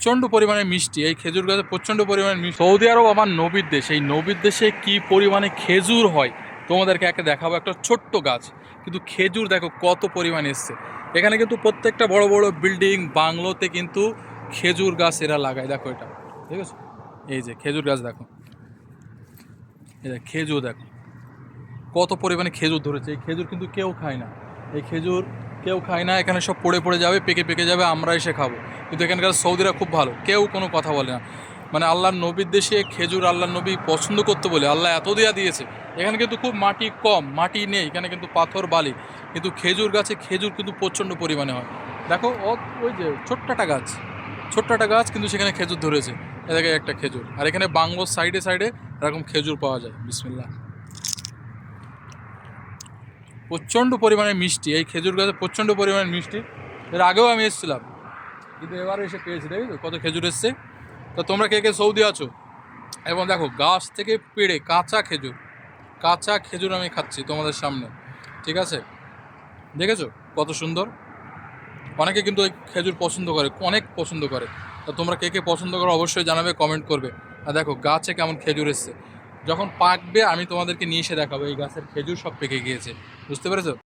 প্রচণ্ড পরিমাণে মিষ্টি, এই খেজুর গাছে প্রচণ্ড পরিমাণে মিষ্টি। সৌদি আরব আমার নবীর দেশ, এই নবীর দেশে কী পরিমাণে খেজুর হয় তোমাদেরকে একে দেখাবো। একটা ছোট্ট গাছ, কিন্তু খেজুর দেখো কত পরিমাণে এসছে। এখানে কিন্তু প্রত্যেকটা বড় বড় বিল্ডিং বাংলোতে কিন্তু খেজুর গাছ এরা লাগায়। দেখো এটা, ঠিক আছে, এই যে খেজুর গাছ দেখো, এই যে খেজুর দেখো কত পরিমাণে খেজুর ধরেছে। এই খেজুর কিন্তু কেউ খায় না, এই খেজুর কেউ খায় না, এখানে সব পড়ে পড়ে যাবে, পেকে পেকে যাবে, আমরা এসে খাবো। কিন্তু এখানকার সৌদিরা খুব ভালো, কেউ কোনো কথা বলে না। মানে আল্লাহর নবীর দেশে খেজুর আল্লাহর নবী পছন্দ করতে বলে আল্লাহ এত দেয়া দিয়েছে। এখানে কিন্তু খুব মাটি কম, মাটি নেই এখানে, কিন্তু পাথর বালি, কিন্তু খেজুর গাছে খেজুর কিন্তু প্রচণ্ড পরিমাণে হয়। দেখো ওই যে ছোট্ট একটা গাছ কিন্তু সেখানে খেজুর ধরেছে। এদিকে একটা খেজুর, আর এখানে বাংলোর সাইডে সাইডে এরকম খেজুর পাওয়া যায়। বিসমিল্লাহ, প্রচণ্ড পরিমাণে মিষ্টি, এই খেজুর গাছে প্রচণ্ড পরিমাণে মিষ্টি। এর আগেও আমি এসেছিলাম, কিন্তু এবারে এসে পেয়েছি, দেখি কত খেজুর এসছে। তো তোমরা কে কে সৌদি আছো? এবং দেখো গাছ থেকে পেড়ে কাঁচা খেজুর আমি খাচ্ছি তোমাদের সামনে, ঠিক আছে, দেখেছো কত সুন্দর। অনেকে কিন্তু ওই খেজুর পছন্দ করে, অনেক পছন্দ করে। তো তোমরা কে কে পছন্দ করো অবশ্যই জানাবে, কমেন্ট করবে। আর দেখো গাছে কেমন খেজুর এসছে, যখন পাকবে আমি তোমাদেরকে নিয়ে এসে দেখাবো। এই গাছের খেজুর সব পেকে গিয়েছে, বুঝতে পেরেছো?